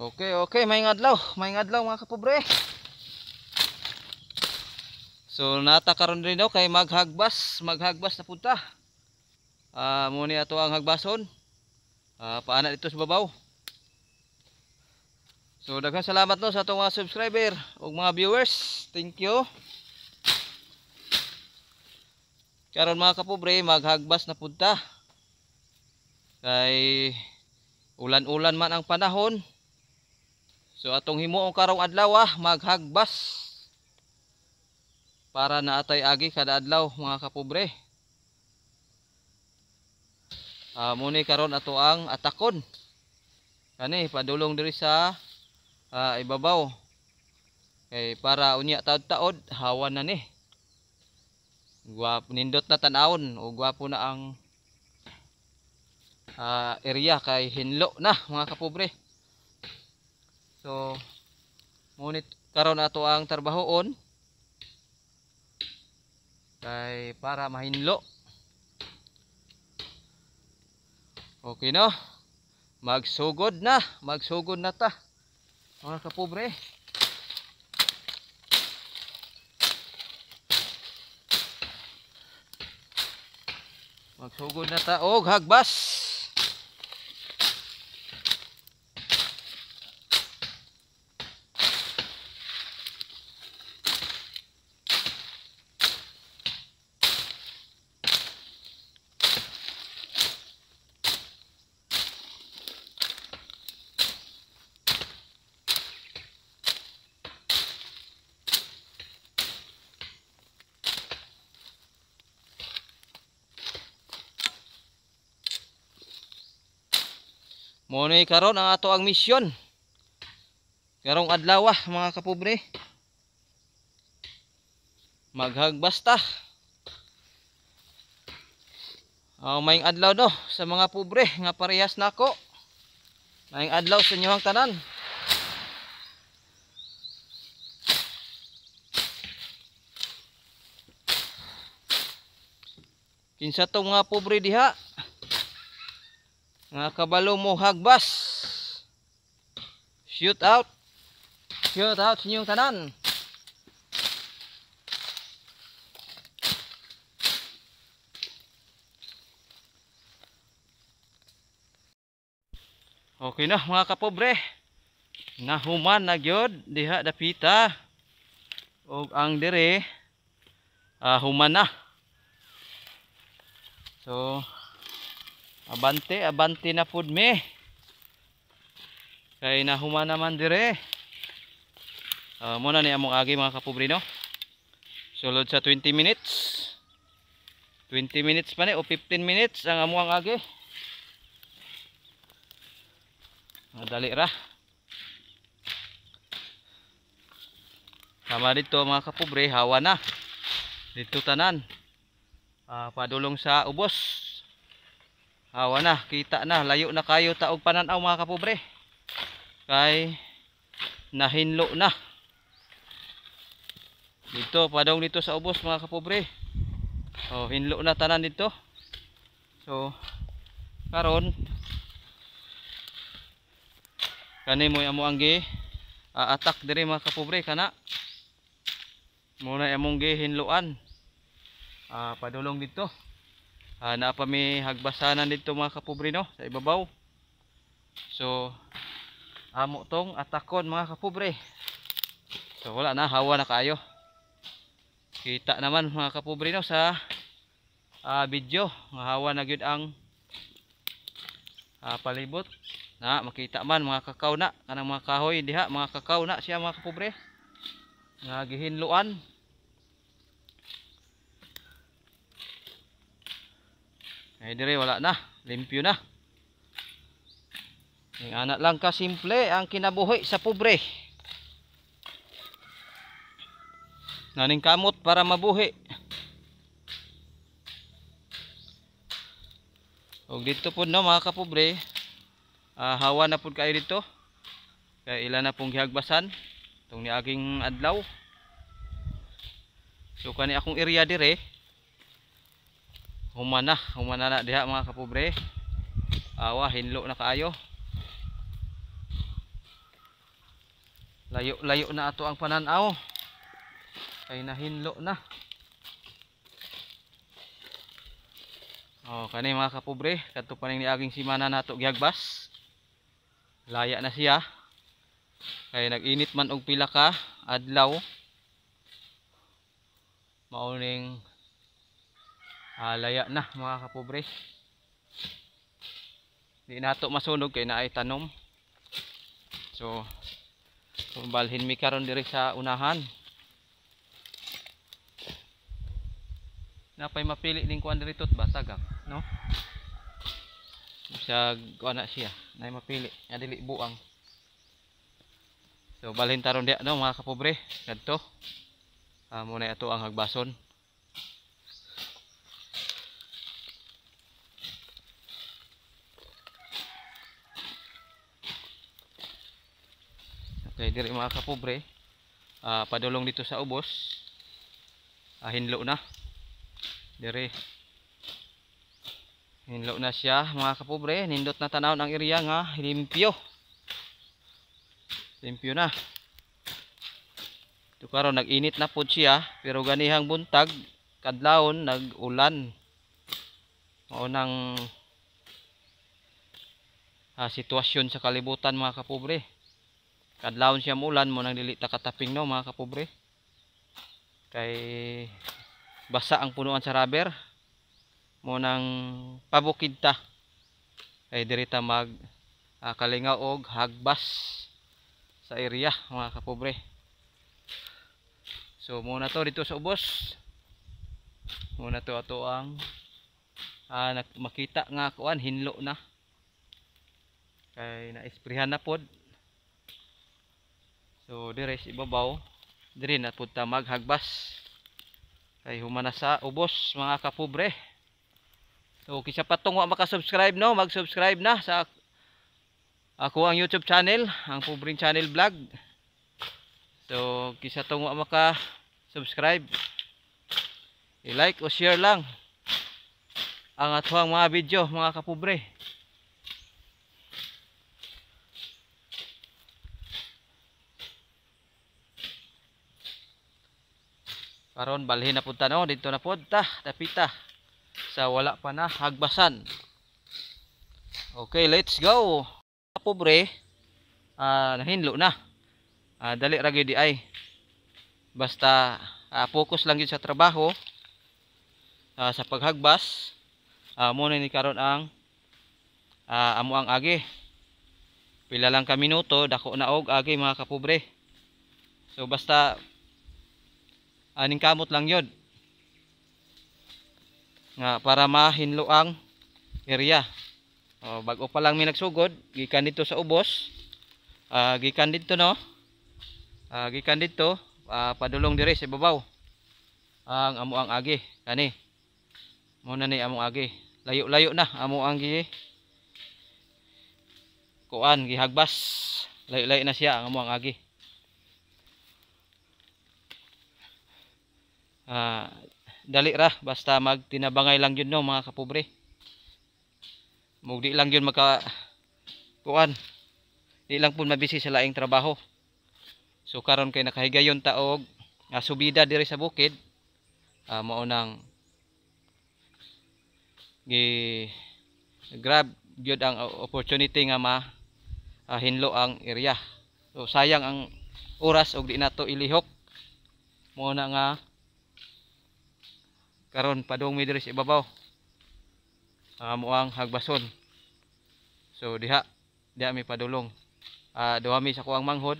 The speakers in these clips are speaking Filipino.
Okay, maayong adlaw mga kapobre. So nata karon rin daw kay maghagbas na punta. Muna ato ang hagbason. Paana dito sa babaw. So daghang salamat no sa atong mga subscriber ug mga viewers. Thank you. Karon mga kapobre, maghagbas na punta. Kay ulan-ulan man ang panahon. So atong himuong karong adlaw maghagbas para naatay agi kada adlaw mga kapobre. Muni karon ato ang atakon. Kani padulong diri sa ibabaw. Kay para unya taod-taod hawan na ni. Guwapo nindot na tan-awon o guwapo na ang area kay hinlo na mga kapobre. So ngunit karon ato ang trabahoon kay para mahinlo. Okay no, magsugod na ta mga kapobre. Magsugod na ta og hagbas. Muna karon ang ato ang misyon karong adlaw mga kapobre. Maghagbas ta. Mayong adlaw no sa mga pobre nga parehas nako. Mayong adlaw sa inyong tanan. Kinsa tong mga pobre diha nga kabalo mo hagbas. Shoot out sa inyong tanan. Okay na mga kapobre, nahuman na gyud diha dapita og ang dire human na. So abante na pud me. Kay nahuman naman dire. Muna ni among agi mga kapobre no. Sulod sa 20 minutes. 20 minutes pa ni o 15 minutes ang among agi. Madali ra. Sama dito mga kapobre, hawa na. Dito tanan. Padulong sa ubos. Hawa na, kita na, layo na kayo taog pananaw mga kapobre. Kay nahinlo na. Dito, padong dito sa ubos mga kapobre. Hinlo na tanan dito. So, karon kani mo amo anggi atak diri mga kapobre kana. Muna among gi hinluan. Padulong dito. Na pa may hagbasanan dito mga kapobre no sa ibabaw. So amo tong atakon mga kapobre. So wala na, hawa na kayo. Kita naman mga kapobre no sa video nga hawa na gyud ang palibot. Na makita man mga kakaw na kanang mga kahoy diha, mga kakaw na siya mga kapobre. Nga gihinluan. Ay dire wala na, limpyo na. Ang anak lang ka simple ang kinabuhi sa pobre. Naning kamot para mabuhi. Og dito po no mga kapobre, hawa na pud kayo dito. Kay ilan na pong gihagbasan tong niaging adlaw. So kani akong area dire human na diha mga kapobre. Hinlo na kaayo. Layo-layo na ato ang pananaw. Kay nahinlo na. Oh, kani mga kapobre, kadto pa ning niaging simana nato gihagbas. Laya na siya. Kay nag-init man og pila ka adlaw. Mao ning laya na mga kapobre. Di nato masunog kay naay tanom. So balhin mi karon diri sa unahan. Napay mapili ning kuan diri tot batag no? Sa kuan na siya, nay mapili, nga dili buang. So balhin taron dia no mga kapobre, kadto. Muna ato ang hagbason. Okay, diri mga kapobre, padulong dito sa ubos. Hinlo na. Diri. Hinlo na siya mga kapobre, nindot na tanawon ang area nga limpyo. Limpyo na. Ito karon nag-init na pud siya, pero ganihang buntag kadlawon nag-ulan. Mao nang sitwasyon sa kalibutan mga kapobre. Kadlawon siya muulan mo nang dili ta kataping no mga kapobre. Kay basa ang punuan sa rubber. Mo nang pabukid ta. Kay diri ta mag kalingaw og hagbas sa area mga kapobre. So muna to dito sa ubos. Muna to ato ang makita nga kuan hinlo na. Kay na-esprehan na pod. So dire sa ibabaw, dire na pud ta maghagbas. Kay humana sa ubos mga kapobre. So kisa patong wa maka-subscribe no, mag-subscribe na sa ako ang YouTube channel, ang Pobreng Channel Vlog. So kisa tong wa maka-subscribe, i-like o share lang ang atuang mga video mga kapobre. Karon balhin na pud ta no, dito na pud ta dapita sa wala pa na hagbasan. Okay, let's go. Kapobre, nahinlo na. Dali ra gyud di ay. Basta focus lang gyud sa trabaho, sa paghagbas. Muna ni karon ang amo ang agi. Pila lang ka minuto dako na og agi mga kapobre. So basta aning kamot lang yun nga para mahinlo ang area. Bago pa lang mi nagsugod gikan dito sa ubos, gikan dito no, gikan dito padulong dire sa ibabaw ang amo ang agi kani. Muna ni among agi, layo-layo na amo ang kuan gihagbas, layo-layo na siya ang amo ang agi. Dali ra basta magtinabangay lang yun no mga kapobre. Mugdi lang yun maka kuan, di lang pud mabisi sa laing trabaho. So karon kay nakahigayon ta og subida diri sa bukid, mao nang grab gyud ang opportunity nga hinlo ang area. So sayang ang oras og di nato ilihok. Mao na nga karon padung mi diri sa ibabaw muang hagbason. So diha mi padulong, duha mi sa kuang manghod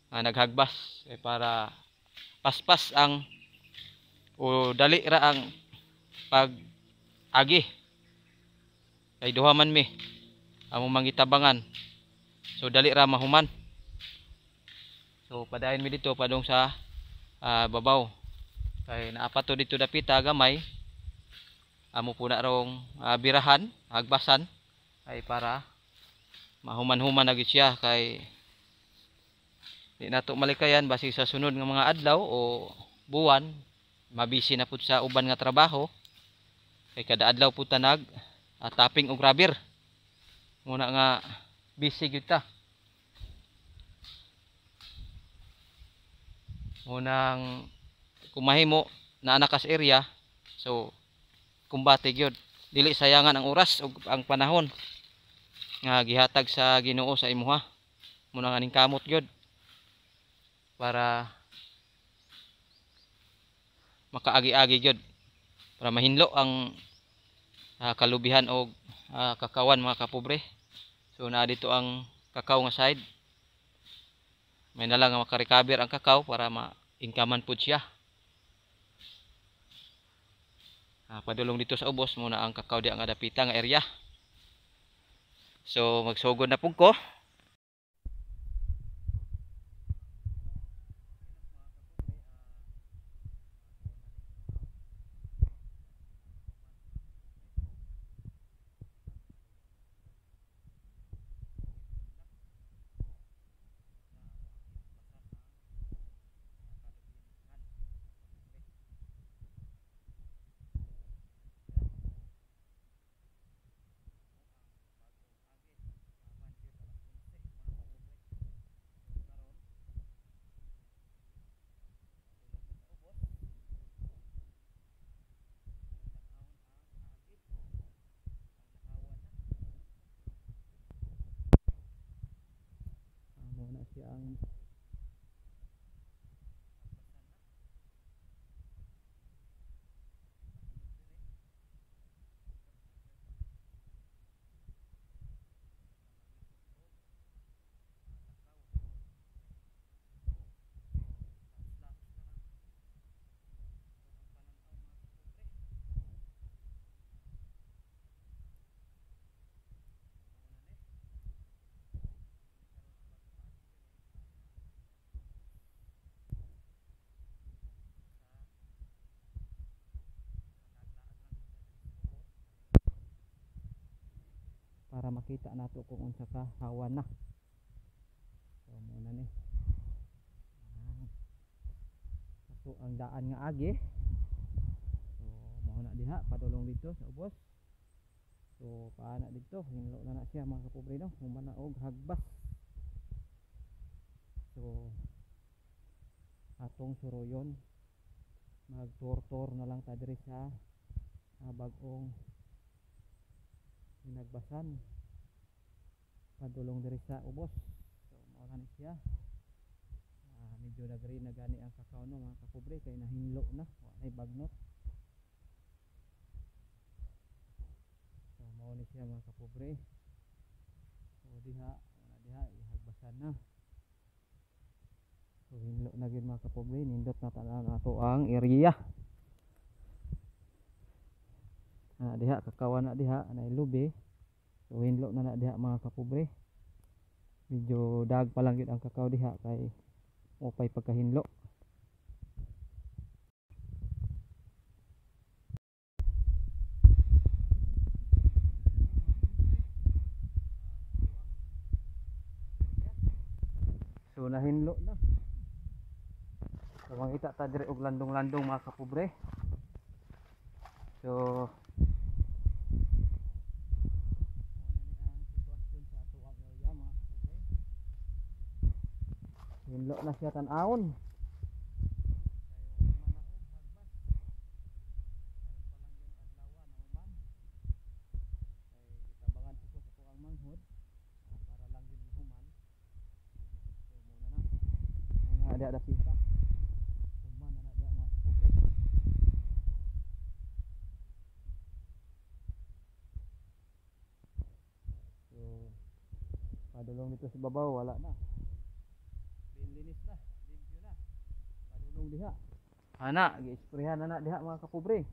naghagbas para paspas ang o dali ra ang pag agi. Kay duha man mi among mangitabangan, so dali ra mahuman. So padayon mi dito padung sa babaw. Kay naapat to dito dapita gamay, amo po na rong birahan, hagbasan ay para mahuman-human na gid siya. Kay di nato malikayan basi sa sunod nga mga adlaw o buwan mabisi na pud sa uban nga trabaho. Kay kada adlaw pud ta nag tapping og rubber, muna nga busy gyud ta. munang kumahimo na anakas area, so kumbate gyud dili sayangan ang oras ug ang panahon nga gihatag sa Ginoo sa imuha, muna nga ning kamot gyud para makaagi-agi gyud, para mahinlo ang kalubihan og kakawan mga kapobre. So naa dito ang kakao nga side, may nalang nga makarecover ang kakao para ma-inkaman pud siya. Padulong dito sa ubos muna ang kakao di ang adapita nga area. So magsugod na pug ko. Muna siya ang para makita nato kung unsa ka hawan na. So muna ni so ang daan nga agi, so mao na diha padulong dito sa ubos. So paana dito hinlo na siya mga kapobre, no, humana og hagbas. So atong suroyon magtor-tor na lang ta diri sa bag-ong hinagbasan padulong diri sa ubos. So mao na siya, medyo nagri na gani ang kakao, no, mga kapobre, kay nahinlo na walay bagnot. So mao ni siya mga kapobre. So diha ihagbasan na. So hinlo na gyud mga kapobre, nindot na tanan nato ang area. Diha kakawan na diha na lubi. So hinlo na diha mga kapobre. Medyo dag pa lang gyud ang kakao diha kay mopay pagkahinlo. So nahinlo na. So mangita ta diri og landong-landong mga kapobre. So hinlo na siya tan-awon. Ada pita human na dia mga kapobre. So padulong dito sa babaw wala na, linis na, limpyo na. Padulong diha ana gi-sprayhan na diha mga kapobre.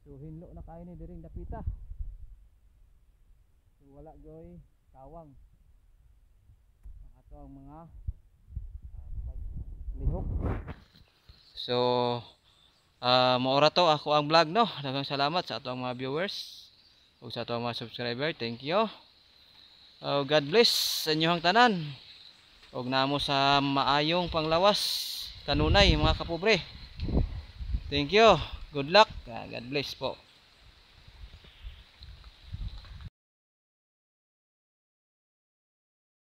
So hinlo na kayo ni diring dapita. So wala joy kawang ang ato ang mga lihok. So maora to ako ang vlog, no. Daghang salamat sa atong mga viewers ug sa atong mga subscriber. Thank you. God bless sa inyong tanan ug namo sa maayong panglawas kanunay mga kapobre. Thank you. Good luck. God bless po.